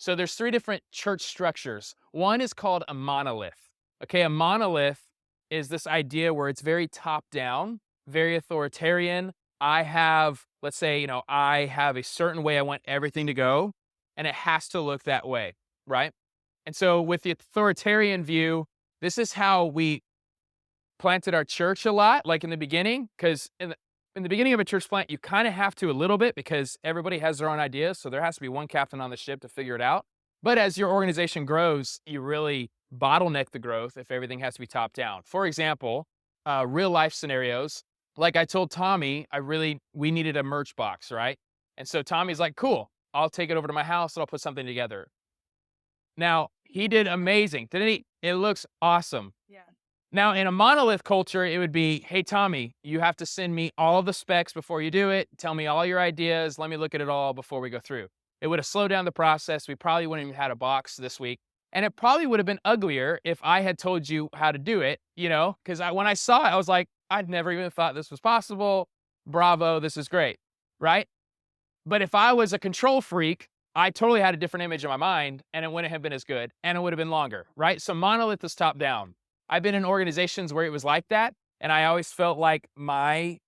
So there's three different church structures. One is called a monolith. Okay, a monolith is this idea where it's very top down, very authoritarian. I have, let's say, I have a certain way I want everything to go, and it has to look that way, right? And so with the authoritarian view, this is how we planted our church a lot, like in the beginning, because in the beginning of a church plant, you kind of have to a little bit because everybody has their own ideas. So there has to be one captain on the ship to figure it out. But as your organization grows, you really bottleneck the growth if everything has to be top down. For example, real life scenarios. Like I told Tommy, we needed a merch box, right? And so Tommy's like, cool, I'll take it over to my house and I'll put something together. Now, he did amazing, didn't he? It looks awesome. Yeah. Now, in a monolith culture, it would be, hey, Tommy, you have to send me all of the specs before you do it. Tell me all your ideas. Let me look at it all before we go through. It would have slowed down the process. We probably wouldn't have had a box this week. And it probably would have been uglier if I had told you how to do it, because when I saw it, I was like, I'd never even thought this was possible. Bravo, this is great, right? But if I was a control freak, I totally had a different image in my mind, and it wouldn't have been as good, and it would have been longer, right? So monolith is top down. I've been in organizations where it was like that, and I always felt like my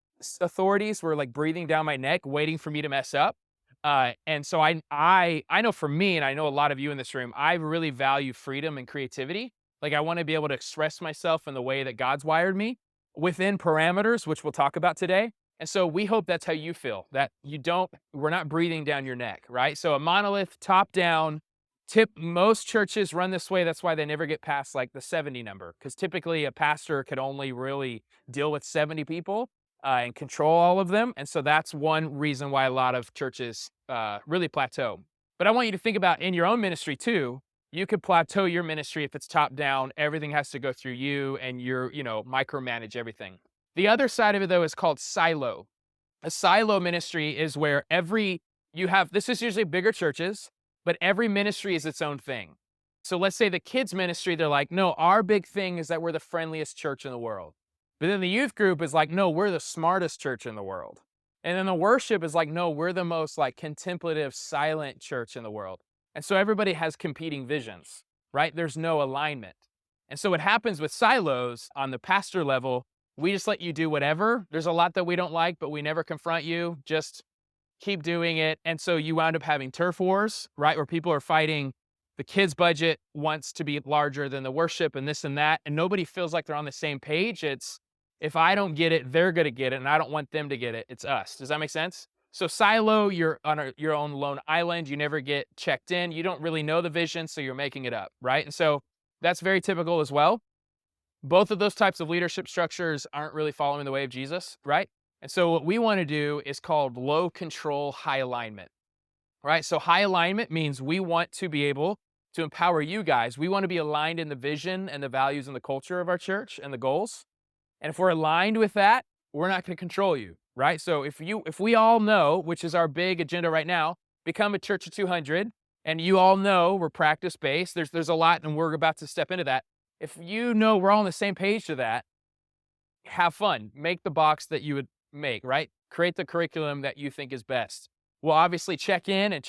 authorities were like breathing down my neck, waiting for me to mess up. And so I know for me, and I know a lot of you in this room, I really value freedom and creativity. Like I want to be able to express myself in the way that God's wired me within parameters, which we'll talk about today. And so we hope that's how you feel, that we're not breathing down your neck, right? So a monolith, top down, most churches run this way. That's why they never get past like the 70 number, because typically a pastor could only really deal with 70 people and control all of them. And so that's one reason why a lot of churches really plateau. But I want you to think about in your own ministry too. You could plateau your ministry if it's top down. Everything has to go through you and micromanage everything. The other side of it, though, is called silo. A silo ministry is where this is usually bigger churches, but every ministry is its own thing. So let's say the kids ministry, they're like, no, our big thing is that we're the friendliest church in the world. But then the youth group is like, no, we're the smartest church in the world. And then the worship is like, no, we're the most like contemplative, silent church in the world. And so everybody has competing visions, right? There's no alignment. And so what happens with silos on the pastor level, we just let you do whatever. There's a lot that we don't like, but we never confront you. Just keep doing it. And so you wound up having turf wars, right? Where people are fighting. The kids' budget wants to be larger than the worship and this and that. And nobody feels like they're on the same page. It's, if I don't get it, they're going to get it. And I don't want them to get it. It's us. Does that make sense? So silo, you're on your own lone island. You never get checked in. You don't really know the vision, so you're making it up, right? And so that's very typical as well. Both of those types of leadership structures aren't really following the way of Jesus, right? And so what we want to do is called low control, high alignment, right? So high alignment means we want to be able to empower you guys. We want to be aligned in the vision and the values and the culture of our church and the goals. And if we're aligned with that, we're not going to control you, right? So if we all know, which is our big agenda right now, become a church of 200, and you all know we're practice based. There's a lot, and we're about to step into that. If you know we're all on the same page to that, have fun. Make the box that you would make, right? Create the curriculum that you think is best. We'll obviously check in and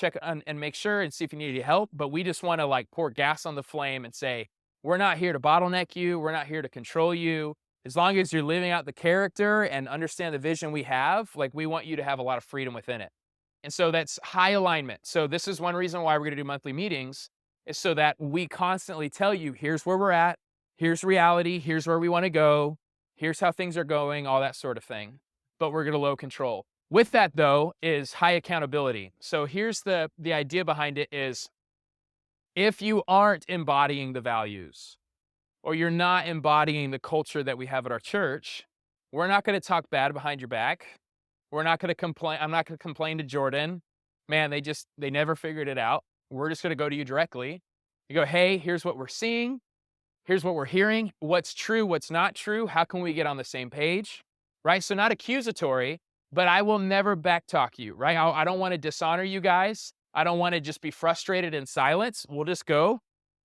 and make sure and see if you need any help, but we just want to like pour gas on the flame and say, we're not here to bottleneck you. We're not here to control you. As long as you're living out the character and understand the vision we have, like we want you to have a lot of freedom within it. And so that's high alignment. So this is one reason why we're going to do monthly meetings, is so that we constantly tell you, here's where we're at. Here's reality. Here's where we want to go. Here's how things are going, all that sort of thing. But we're going to low control. With that, though, is high accountability. So here's the idea behind it is, if you aren't embodying the values, or you're not embodying the culture that we have at our church, we're not going to talk bad behind your back. We're not going to complain. I'm not going to complain to Jordan. Man, they never figured it out. We're just going to go to you directly. You go, hey, here's what we're seeing. Here's what we're hearing. What's true, what's not true. How can we get on the same page? Right? So not accusatory, but I will never backtalk you, right? I don't want to dishonor you guys. I don't want to just be frustrated in silence. We'll just go.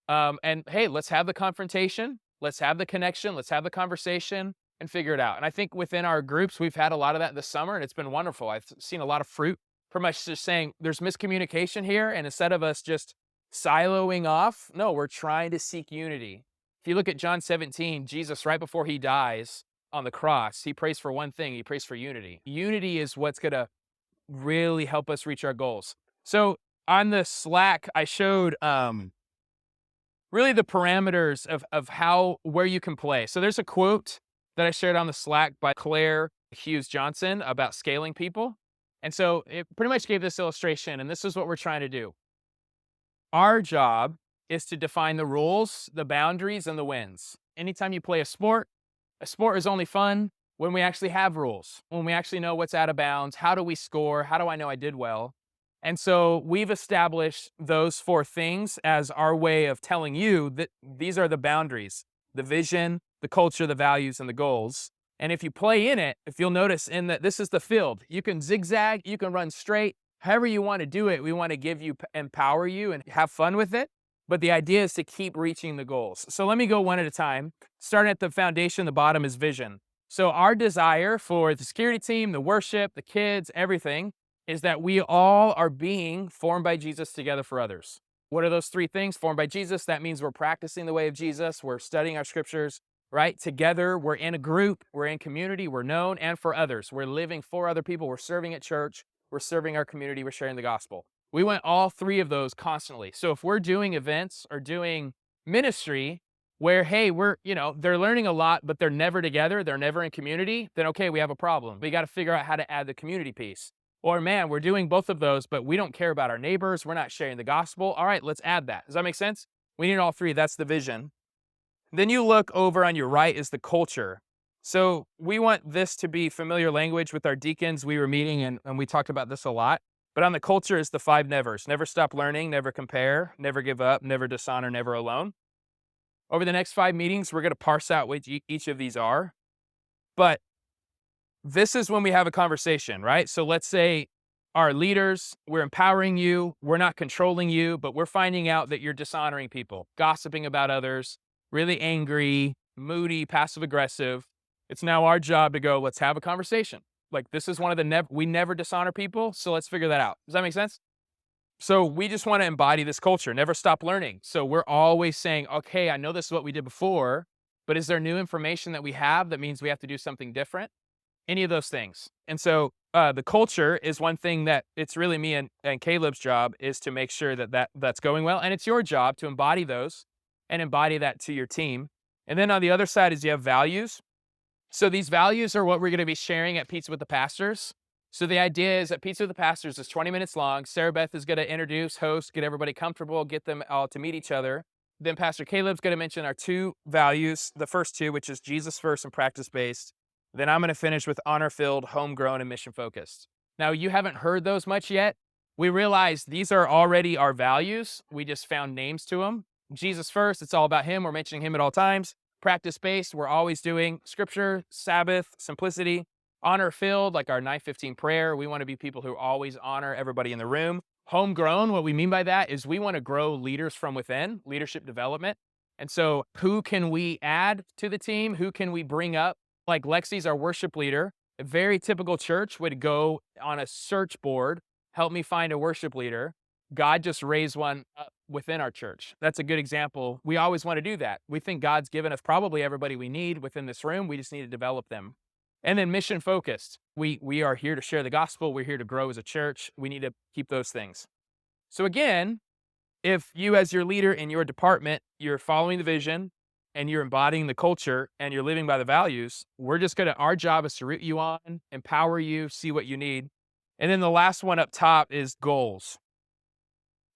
And hey, let's have the confrontation. Let's have the connection. Let's have the conversation and figure it out. And I think within our groups, we've had a lot of that this summer, and it's been wonderful. I've seen a lot of fruit from us just saying there's miscommunication here. And instead of us just siloing off. No, we're trying to seek unity. If you look at John 17, Jesus, right before he dies on the cross, he prays for one thing. He prays for unity. Unity is what's going to really help us reach our goals. So on the Slack, I showed really the parameters of where you can play. So there's a quote that I shared on the Slack by Claire Hughes Johnson about scaling people. And so it pretty much gave this illustration, and this is what we're trying to do. Our job is to define the rules, the boundaries, and the wins. Anytime you play a sport is only fun when we actually have rules, when we actually know what's out of bounds. How do we score? How do I know I did well? And so we've established those 4 things as our way of telling you that these are the boundaries, the vision, the culture, the values, and the goals. And if you play in it, if you'll notice in that this is the field, you can zigzag, you can run straight, however you want to do it. We want to give you, empower you, and have fun with it. But the idea is to keep reaching the goals. So let me go one at a time. Starting at the foundation, the bottom is vision. So our desire for the security team, the worship, the kids, everything, is that we all are being formed by Jesus together for others. What are those 3 things? Formed by Jesus, that means we're practicing the way of Jesus, we're studying our scriptures, right? Together, we're in a group, we're in community, we're known, and for others. We're living for other people, we're serving at church, we're serving our community, we're sharing the gospel. We want all 3 of those constantly. So if we're doing events or doing ministry where, hey, they're learning a lot, but they're never together, they're never in community, then okay, we have a problem. We got to figure out how to add the community piece. Or man, we're doing both of those, but we don't care about our neighbors. We're not sharing the gospel. All right, let's add that. Does that make sense? We need all 3. That's the vision. Then you look over on your right is the culture. So we want this to be familiar language with our deacons. We were meeting and we talked about this a lot. But on the culture is the 5 nevers. Never stop learning, never compare, never give up, never dishonor, never alone. Over the next 5 meetings, we're going to parse out what each of these are. But this is when we have a conversation, right? So let's say our leaders, we're empowering you, we're not controlling you, but we're finding out that you're dishonoring people, gossiping about others, really angry, moody, passive aggressive. It's now our job to go, let's have a conversation. Like this is one of the we never dishonor people, so let's figure that out. Does that make sense? So we just want to embody this culture, never stop learning. So we're always saying, okay, I know this is what we did before, but is there new information that we have that means we have to do something different? Any of those things. And so the culture is one thing that it's really me and Caleb's job is to make sure that's going well. And it's your job to embody those and embody that to your team. And then on the other side is you have values. So these values are what we're going to be sharing at Pizza with the Pastors. So the idea is that Pizza with the Pastors is 20 minutes long. Sarah Beth is going to introduce, host, get everybody comfortable, get them all to meet each other. Then Pastor Caleb's going to mention our 2 values, the first 2, which is Jesus first and practice-based. Then I'm going to finish with honor-filled, homegrown, and mission-focused. Now, you haven't heard those much yet. We realize these are already our values. We just found names to them. Jesus first, it's all about him. We're mentioning him at all times. Practice-based, we're always doing scripture, Sabbath, simplicity. Honor-filled, like our 9:15 prayer. We want to be people who always honor everybody in the room. Homegrown, what we mean by that is we want to grow leaders from within, leadership development. And so who can we add to the team? Who can we bring up? Like Lexi's our worship leader. A very typical church would go on a search board, help me find a worship leader. God just raised one up within our church. That's a good example. We always want to do that. We think God's given us probably everybody we need within this room. We just need to develop them. And then mission focused. We are here to share the gospel. We're here to grow as a church. We need to keep those things. So again, if you as your leader in your department, you're following the vision, and you're embodying the culture and you're living by the values, our job is to root you on, empower you, see what you need. And then the last one up top is goals.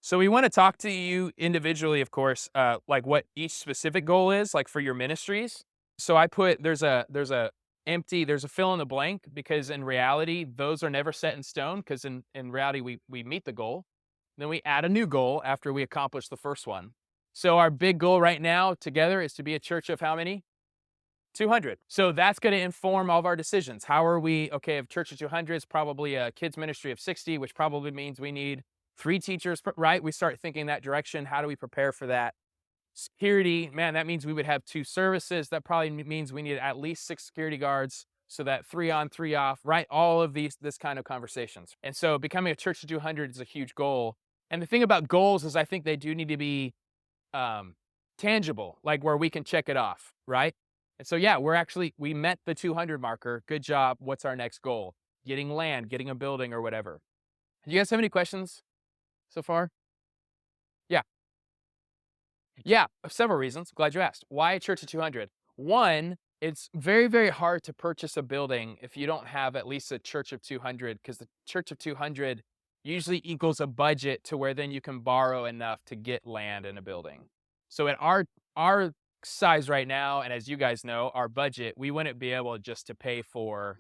So we want to talk to you individually, of course, like what each specific goal is, like for your ministries. So I put, there's a fill in the blank because in reality, those are never set in stone because in reality, we meet the goal. Then we add a new goal after we accomplish the first one. So our big goal right now together is to be a church of how many? 200. So that's going to inform all of our decisions. How are we, okay, if church of 200 is probably a kids ministry of 60, which probably means we need 3 teachers, right? We start thinking that direction. How do we prepare for that? Security, man, that means we would have 2 services. That probably means we need at least 6 security guards. So that 3 on, 3 off, right? All of this kind of conversations. And so becoming a church of 200 is a huge goal. And the thing about goals is I think they do need to be um, tangible, like where we can check it off, right? And so, yeah, we met the 200 marker. Good job. What's our next goal? Getting land, getting a building or whatever. Do you guys have any questions so far? Yeah. Yeah, several reasons. Glad you asked. Why a church of 200? One, it's very, very hard to purchase a building if you don't have at least a church of 200, because the church of 200 usually equals a budget to where then you can borrow enough to get land in a building. So at our size right now, and as you guys know, our budget, we wouldn't be able just to pay for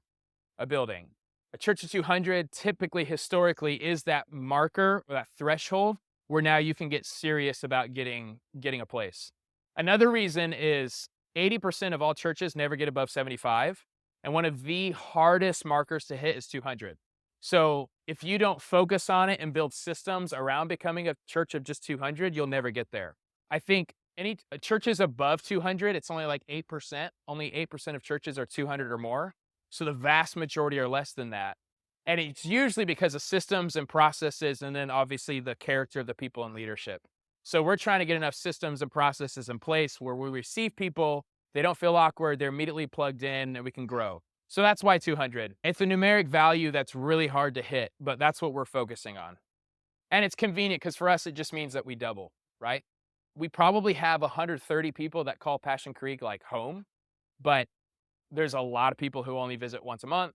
a building. A church of 200 typically historically is that marker or that threshold where now you can get serious about getting a place. Another reason is 80% of all churches never get above 75, and one of the hardest markers to hit is 200. So if you don't focus on it and build systems around becoming a church of just 200, you'll never get there. I think any churches above 200, it's only like 8%. Only 8% of churches are 200 or more. So the vast majority are less than that. And it's usually because of systems and processes, and then obviously the character of the people in leadership. So we're trying to get enough systems and processes in place where we receive people, they don't feel awkward, they're immediately plugged in, and we can grow. So that's why 200. It's a numeric value that's really hard to hit, but that's what we're focusing on. And it's convenient because for us, it just means that we double, right? We probably have 130 people that call Passion Creek like home, but there's a lot of people who only visit once a month,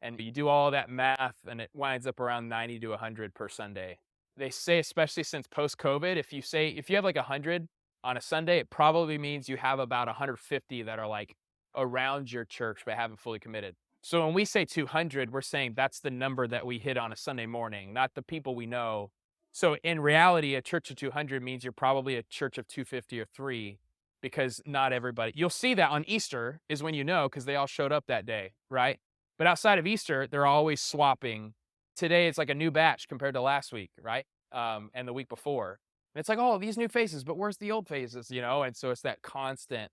and you do all that math and it winds up around 90 to 100 per Sunday. They say, especially since post-COVID, if you have like 100 on a Sunday, it probably means you have about 150 that are like around your church but haven't fully committed. So when we say 200, we're saying that's the number that we hit on a Sunday morning, not the people we know. So in reality, a church of 200 means you're probably a church of 250 or 3, because not everybody. You'll see that on Easter is when you know, because they all showed up that day, right? But outside of Easter, they're always swapping. Today it's like a new batch compared to last week, right? And the week before. And it's like, oh, these new faces, but where's the old faces, you know? And so it's that constant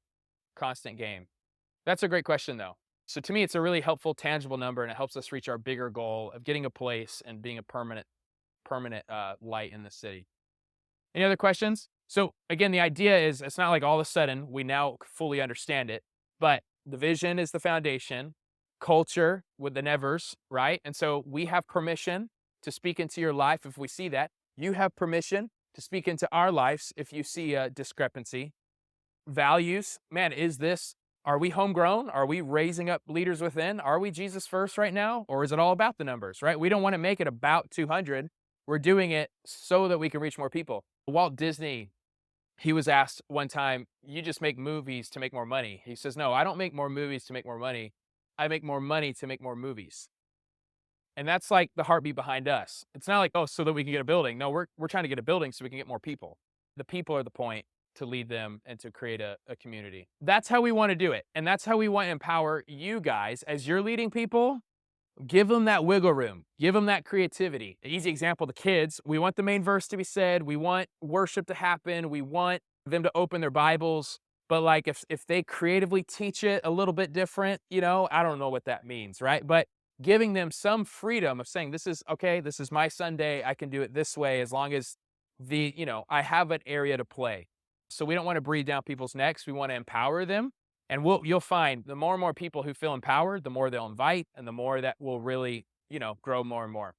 game. That's a great question, though. So to me, it's a really helpful, tangible number, and it helps us reach our bigger goal of getting a place and being a permanent light in the city. Any other questions? So again, the idea is it's not like all of a sudden we now fully understand it, but the vision is the foundation, culture with the nevers, right? And so we have permission to speak into your life if we see that. You have permission to speak into our lives if you see a discrepancy. Values, man, are we homegrown? Are we raising up leaders within? Are we Jesus first right now? Or is it all about the numbers, right? We don't want to make it about 200. We're doing it so that we can reach more people. Walt Disney, he was asked one time, you just make movies to make more money. He says, no, I don't make more movies to make more money. I make more money to make more movies. And that's like the heartbeat behind us. It's not like, oh, so that we can get a building. No, we're trying to get a building so we can get more people. The people are the point, to lead them and to create a community. That's how we want to do it. And that's how we want to empower you guys as you're leading people. Give them that wiggle room. Give them that creativity. An easy example, the kids, we want the main verse to be said. We want worship to happen. We want them to open their Bibles. But like if they creatively teach it a little bit different, you know, I don't know what that means, right? But giving them some freedom of saying, this is okay, this is my Sunday. I can do it this way as long as I have an area to play. So we don't want to breathe down people's necks. We want to empower them. And you'll find the more and more people who feel empowered, the more they'll invite, and the more that will really, grow more and more.